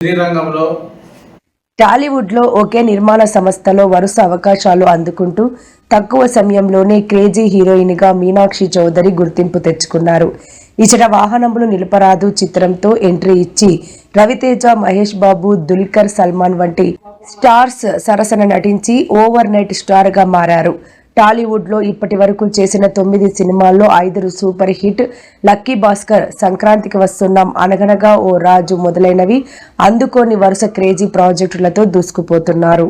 శ్రీరంగంలో టాలీవుడ్లో ఒకే నిర్మాణ సంస్థలో వరుస అవకాశాలు అందుకుంటూ తక్కువ సమయంలోనే క్రేజీ హీరోయిన్గా మీనాక్షి చౌదరి గుర్తింపు తెచ్చుకున్నారు. ఇచట వాహనములు నిలపరాదు చిత్రంతో ఎంట్రీ ఇచ్చి రవితేజ, మహేష్ బాబు, దుల్కర్ సల్మాన్ వంటి స్టార్స్ సరసన నటించి ఓవర్ నైట్ స్టార్గా మారారు. టాలీవుడ్లో ఇప్పటి వరకు చేసిన 9 సినిమాల్లో 5 సూపర్ హిట్, లక్కీ భాస్కర్, సంక్రాంతికి వస్తున్నాం, అనగనగా ఓ రాజు మొదలైనవి అందుకోని వరుస క్రేజీ ప్రాజెక్టులతో దూసుకుపోతున్నారు.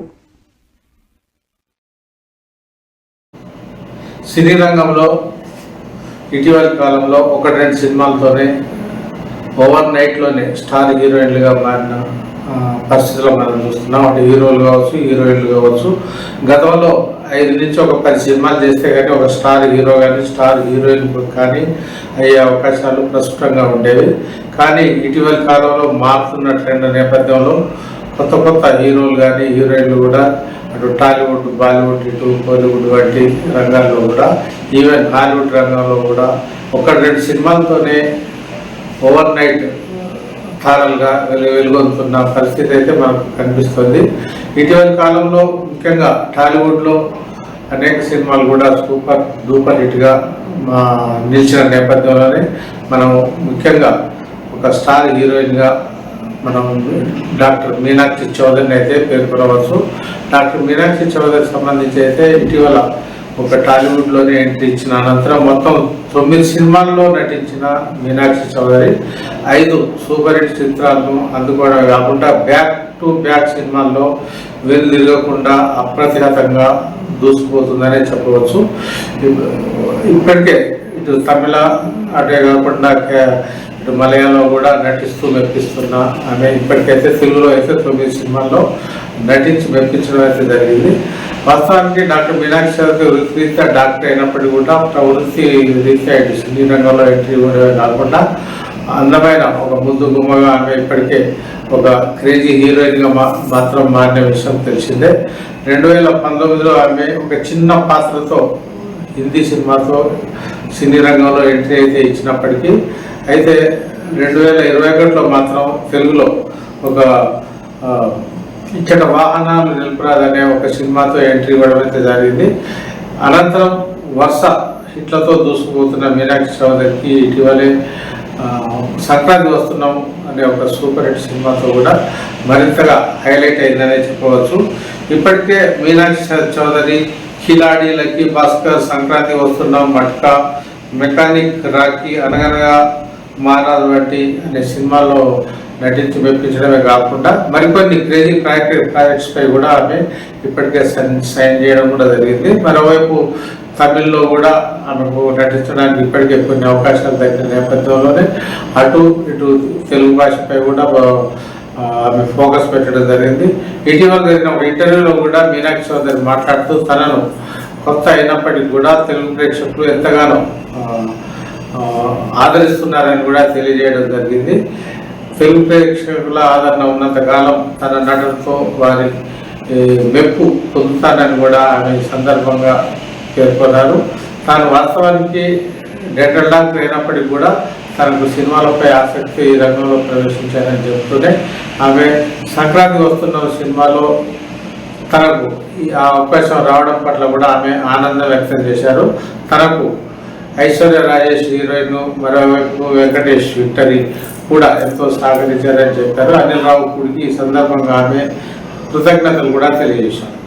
సినీ రంగంలో ఇటీవలి కాలంలో 1-2 సినిమాలతోనే ఓవర్ నైట్లోనే స్టార్ హీరోయిన్లుగా మారిన పరిస్థితుల్లో మనం చూస్తున్నాం. అంటే హీరోలు కావచ్చు, హీరోయిన్లు కావచ్చు. గతంలో 5 నుంచి 10 సినిమాలు చేస్తే కానీ ఒక స్టార్ హీరో కానీ స్టార్ హీరోయిన్ కానీ అయ్యే అవకాశాలు ప్రస్ఫుటంగా ఉండేవి. కానీ ఇటీవలి కాలంలో మారుతున్న ట్రెండ్ నేపథ్యంలో కొత్త హీరోలు కానీ హీరోయిన్లు కూడా అటు టాలీవుడ్, బాలీవుడ్, ఇటు బాలీవుడ్ వంటి రంగాల్లో కూడా, ఈవెన్ హాలీవుడ్ రంగంలో కూడా 1-2 సినిమాలతోనే ఓవర్ నైట్ తారలుగా వెలుగొందుతున్న పరిస్థితి అయితే మనకు కనిపిస్తుంది. ఇటీవలి కాలంలో ముఖ్యంగా టాలీవుడ్లో అనేక సినిమాలు కూడా సూపర్ డూపర్ హిట్గా నిలిచిన నేపథ్యంలోనే మనం ముఖ్యంగా ఒక స్టార్ హీరోయిన్గా మనం డాక్టర్ మీనాక్షి చౌదరిని అయితే పేర్కొనవచ్చు. డాక్టర్ మీనాక్షి చౌదరికి సంబంధించి అయితే ఇటీవల ఒక టాలీవుడ్లోనే ఎంట్రీ ఇచ్చిన అనంతరం మొత్తం 9 సినిమాల్లో నటించిన మీనాక్షి చౌదరి 5 సూపర్ హిట్ చిత్రాలను అందుకోవడం కాకుండా బ్యాక్ టు బ్యాక్ సినిమాల్లో వెనుదిరగకుండా అప్రతిహతంగా దూసుకుపోతుందనే చెప్పవచ్చు. ఇప్పటికే ఇటు తమిళ అటే కాకుండా ఇటు మలయాళంలో కూడా నటిస్తూ మెప్పిస్తున్న ఆమె ఇప్పటికైతే తెలుగులో అయితే 9 సినిమాల్లో నటించి మెప్పించడం అయితే జరిగింది. వాస్తవానికి డాక్టర్ మీనాక్షి చౌదరి వృత్తిరీత్యా డాక్టర్ అయినప్పటికీ కూడా వృత్తి రీత్యా ఇటు సినీ రంగంలో ఎంట్రీ ఉండేవి కాకుండా అందమైన ఒక ముందు గుమ్మగా ఆమె ఇప్పటికే ఒక క్రేజీ హీరోయిన్గా మాత్రం మారిన విషయం తెలిసిందే. 2019లో ఆమె ఒక చిన్న పాత్రతో హిందీ సినిమాతో సినీ రంగంలో ఎంట్రీ అయితే ఇచ్చినప్పటికీ, అయితే 2021లో మాత్రం తెలుగులో ఒక ఇచ్చట వాహనాలు నిలపరాదనే ఒక సినిమాతో ఎంట్రీ ఇవ్వడం అయితే జరిగింది. అనంతరం వరుస హిట్లతో దూసుకుపోతున్న మీనాక్షి చౌదరికి ఇటీవలే సంక్రాంతి వస్తున్నాం అనే ఒక సూపర్ హిట్ సినిమాతో కూడా మరింతగా హైలైట్ అయిందనే చెప్పవచ్చు. ఇప్పటికే మీనాక్షి చౌదరి కిలాడి, లక్కీ భాస్కర్, సంక్రాంతి వస్తున్నాం, మట్కా, మెకానిక్, రాఖీ, అనగనగా మారాదు వంటి అనే సినిమాల్లో నటించి మెప్పించడమే కాకుండా మరికొన్ని క్రేజీ ప్రాజెక్ట్స్ పై కూడా ఆమె ఇప్పటికే సైన్ చేయడం కూడా జరిగింది. మరోవైపు తమిళ్లో కూడా ఆమెకు నటించడానికి ఇప్పటికే కొన్ని అవకాశాలు తగ్గిన నేపథ్యంలోనే అటు ఇటు తెలుగు భాషపై కూడా ఆమె ఫోకస్ పెట్టడం జరిగింది. ఇటీవల జరిగిన ఒక ఇంటర్వ్యూలో కూడా మీనాక్షి చౌదరి మాట్లాడుతూ తనను కొత్త అయినప్పటికీ కూడా తెలుగు ప్రేక్షకులు ఎంతగానో ఆదరిస్తున్నారని కూడా తెలియజేయడం జరిగింది. తెలుగు ప్రేక్షకుల ఆదరణ ఉన్నంతకాలం తన నటనతో వారి మెప్పు పొందుతానని కూడా ఆమె సందర్భంగా పేర్కొన్నారు. తాను వాస్తవానికి డెంటల్ డాక్టర్ అయినప్పటికీ కూడా తనకు సినిమాలపై ఆసక్తి ఈ రంగంలో ప్రవేశించారని చెబుతూనే ఆమె సంక్రాంతి వస్తున్న సినిమాలో తనకు ఆ అవకాశం రావడం పట్ల కూడా ఆమె ఆనందం వ్యక్తం చేశారు. తనకు ఐశ్వర్య రాజేష్ హీరోయిన్, మరోవైపు వెంకటేష్ విక్టరీ కూడా ఎంతో సహకరించారని చెప్పారు. అనిల్ రావిపూడికి ఈ సందర్భంగా ఆమె కృతజ్ఞతలు కూడా తెలియజేశారు.